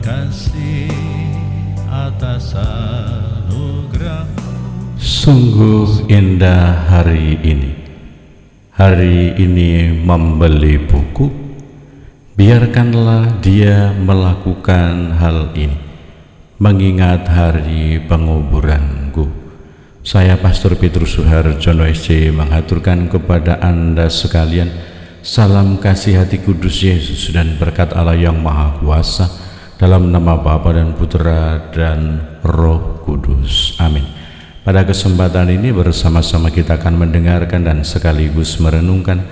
kasih atas anugerah. Sungguh indah hari ini. Hari ini membeli buku. Biarkanlah dia melakukan hal ini, mengingat hari penguburanku. Saya Pastor Petrus Suharjono SC mengaturkan kepada Anda sekalian salam kasih hati kudus Yesus dan berkat Allah yang Maha Kuasa, dalam nama Bapa dan Putra dan Roh Kudus. Amin. Pada kesempatan ini bersama-sama kita akan mendengarkan dan sekaligus merenungkan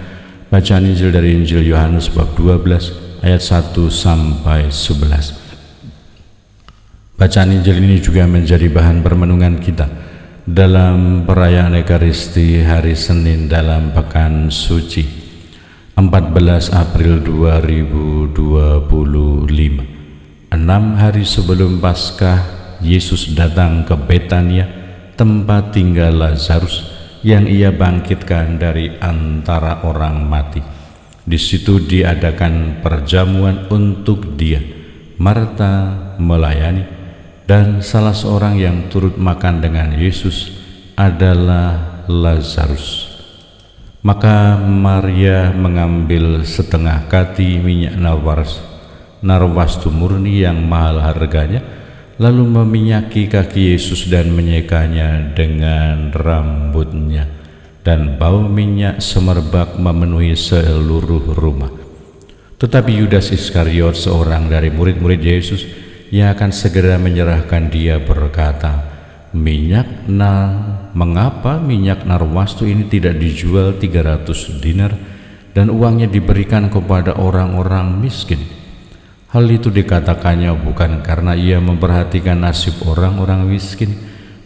bacaan Injil dari Injil Yohanes bab 12 ayat 1 sampai 11. Bacaan Injil ini juga menjadi bahan permenungan kita dalam perayaan Ekaristi hari Senin dalam Pekan Suci 14 April 2025. 6 hari sebelum Paskah, Yesus datang ke Betania, tempat tinggal Lazarus yang ia bangkitkan dari antara orang mati. Di situ diadakan perjamuan untuk dia. Marta melayani, dan salah seorang yang turut makan dengan Yesus adalah Lazarus. Maka Maria mengambil setengah kati minyak narwastu murni yang mahal harganya, lalu meminyaki kaki Yesus dan menyekanya dengan rambutnya, dan bau minyak semerbak memenuhi seluruh rumah. Tetapi Yudas Iskariot, seorang dari murid-murid Yesus yang akan segera menyerahkan dia, berkata, mengapa minyak narwastu ini tidak dijual 300 dinar dan uangnya diberikan kepada orang-orang miskin? Hal itu dikatakannya bukan karena ia memperhatikan nasib orang-orang miskin,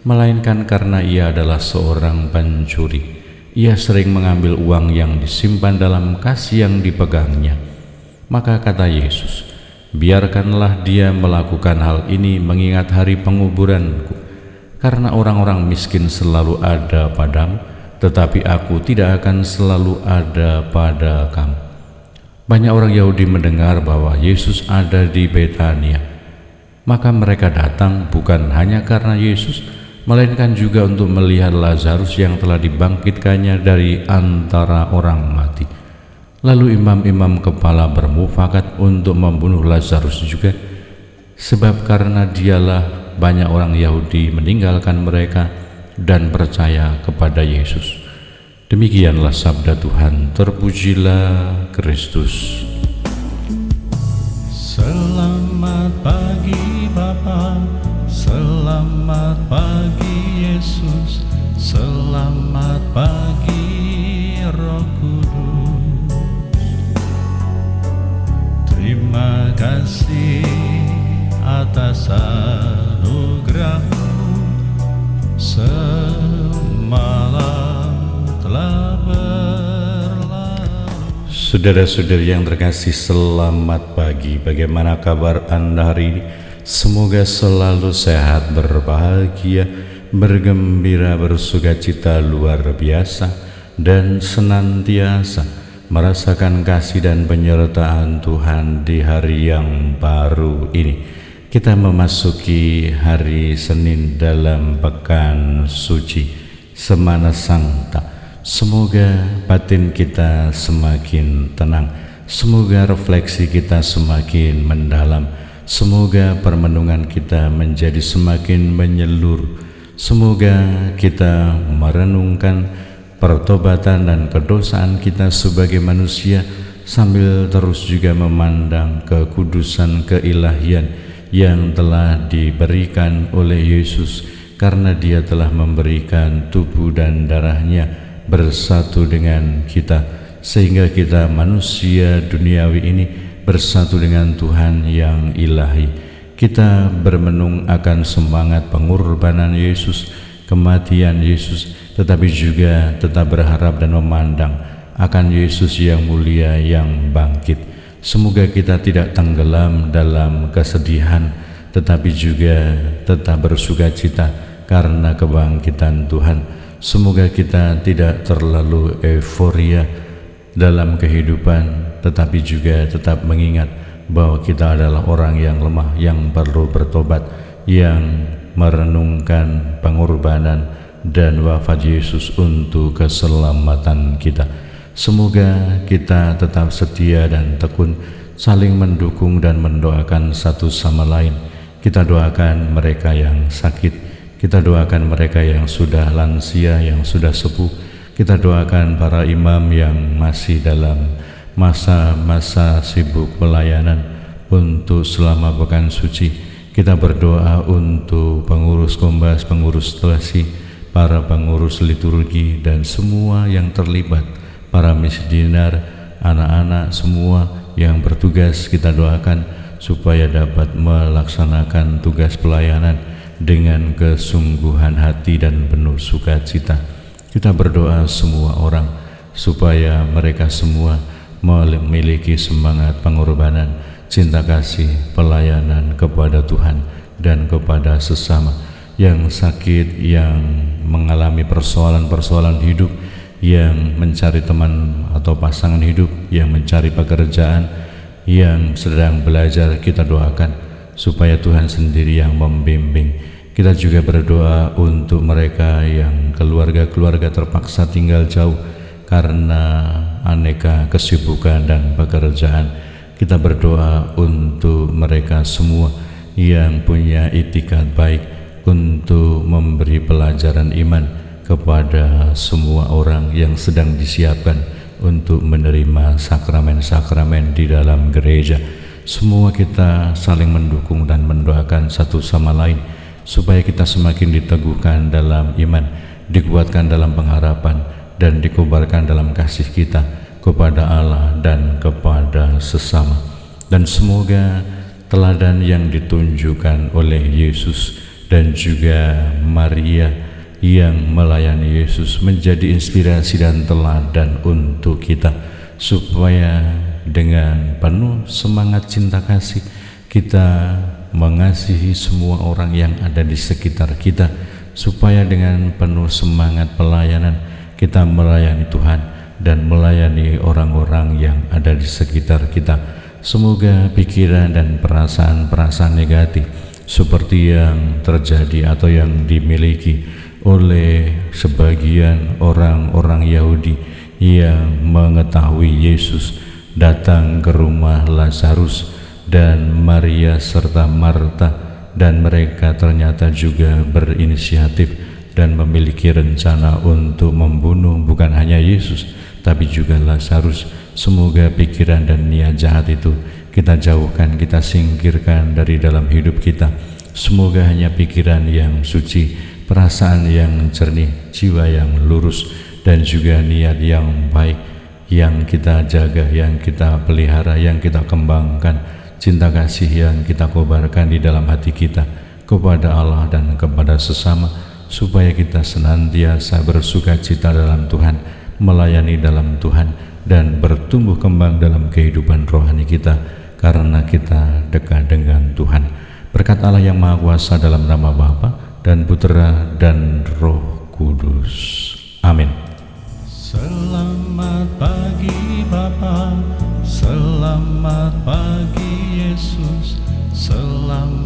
melainkan karena ia adalah seorang pencuri. Ia sering mengambil uang yang disimpan dalam kas yang dipegangnya. Maka kata Yesus, biarkanlah dia melakukan hal ini mengingat hari penguburanku, karena orang-orang miskin selalu ada padamu, tetapi aku tidak akan selalu ada pada kamu. Banyak orang Yahudi mendengar bahwa Yesus ada di Betania, maka mereka datang bukan hanya karena Yesus, melainkan juga untuk melihat Lazarus yang telah dibangkitkannya dari antara orang mati. Lalu imam-imam kepala bermufakat untuk membunuh Lazarus juga, sebab karena dialah banyak orang Yahudi meninggalkan mereka dan percaya kepada Yesus. Demikianlah sabda Tuhan. Terpujilah Kristus. Selamat pagi Bapa, selamat pagi Yesus, selamat pagi Roh Kudus. Terima kasih atas anugerah-Mu, semalam telah berlalu. Saudara-saudari yang terkasih, selamat pagi. Bagaimana kabar Anda hari ini? Semoga selalu sehat, berbahagia, bergembira, bersukacita luar biasa, dan senantiasa merasakan kasih dan penyertaan Tuhan di hari yang baru ini. Kita memasuki hari Senin dalam Pekan Suci Semana Sankta. Semoga batin kita semakin tenang, semoga refleksi kita semakin mendalam, semoga permenungan kita menjadi semakin menyeluruh, semoga kita merenungkan pertobatan dan kedosaan kita sebagai manusia, sambil terus juga memandang kekudusan keilahian yang telah diberikan oleh Yesus, karena dia telah memberikan tubuh dan darahnya bersatu dengan kita, sehingga kita manusia duniawi ini bersatu dengan Tuhan yang ilahi. Kita bermenung akan semangat pengorbanan Yesus, kematian Yesus, tetapi juga tetap berharap dan memandang akan Yesus yang mulia yang bangkit. Semoga kita tidak tenggelam dalam kesedihan, tetapi juga tetap bersukacita karena kebangkitan Tuhan. Semoga kita tidak terlalu euforia dalam kehidupan, tetapi juga tetap mengingat bahwa kita adalah orang yang lemah, yang perlu bertobat, yang merenungkan pengorbanan dan wafat Yesus untuk keselamatan kita. Semoga kita tetap setia dan tekun, saling mendukung dan mendoakan satu sama lain. Kita doakan mereka yang sakit, kita doakan mereka yang sudah lansia, yang sudah sepuh. Kita doakan para imam yang masih dalam masa-masa sibuk pelayanan untuk selama pekan suci. Kita berdoa untuk pengurus kombas, pengurus tuasi, para pengurus liturgi, dan semua yang terlibat, para misdinar, anak-anak, semua yang bertugas. Kita doakan supaya dapat melaksanakan tugas pelayanan dengan kesungguhan hati dan penuh sukacita. Kita berdoa semua orang supaya mereka semua memiliki semangat pengorbanan, cinta kasih, pelayanan kepada Tuhan dan kepada sesama, yang sakit, yang mengalami persoalan-persoalan hidup, yang mencari teman atau pasangan hidup, yang mencari pekerjaan, yang sedang belajar. Kita doakan supaya Tuhan sendiri yang membimbing. Kita juga berdoa untuk mereka yang keluarga-keluarga terpaksa tinggal jauh karena aneka kesibukan dan pekerjaan. Kita berdoa untuk mereka semua yang punya itikat baik untuk memberi pelajaran iman kepada semua orang yang sedang disiapkan untuk menerima sakramen-sakramen di dalam gereja. Semua kita saling mendukung dan mendoakan satu sama lain supaya kita semakin diteguhkan dalam iman, dikuatkan dalam pengharapan, dan dikobarkan dalam kasih kita kepada Allah dan kepada sesama. Dan semoga teladan yang ditunjukkan oleh Yesus dan juga Maria yang melayani Yesus menjadi inspirasi dan teladan untuk kita, supaya dengan penuh semangat cinta kasih kita mengasihi semua orang yang ada di sekitar kita, supaya dengan penuh semangat pelayanan kita melayani Tuhan dan melayani orang-orang yang ada di sekitar kita. Semoga pikiran dan perasaan-perasaan negatif seperti yang terjadi atau yang dimiliki oleh sebagian orang-orang Yahudi yang mengetahui Yesus datang ke rumah Lazarus dan Maria serta Marta, dan mereka ternyata juga berinisiatif dan memiliki rencana untuk membunuh bukan hanya Yesus tapi juga Lazarus. Semoga pikiran dan niat jahat itu kita jauhkan, kita singkirkan dari dalam hidup kita. Semoga hanya pikiran yang suci, perasaan yang jernih, jiwa yang lurus, dan juga niat yang baik yang kita jaga, yang kita pelihara, yang kita kembangkan, cinta kasih yang kita kobarkan di dalam hati kita kepada Allah dan kepada sesama, supaya kita senantiasa bersuka cita dalam Tuhan, melayani dalam Tuhan, dan bertumbuh kembang dalam kehidupan rohani kita karena kita dekat dengan Tuhan. Berkat Allah yang Maha Kuasa, dalam nama Bapa dan Putera dan Roh Kudus. Amin. Selamat pagi Bapa, selamat pagi Yesus, selamat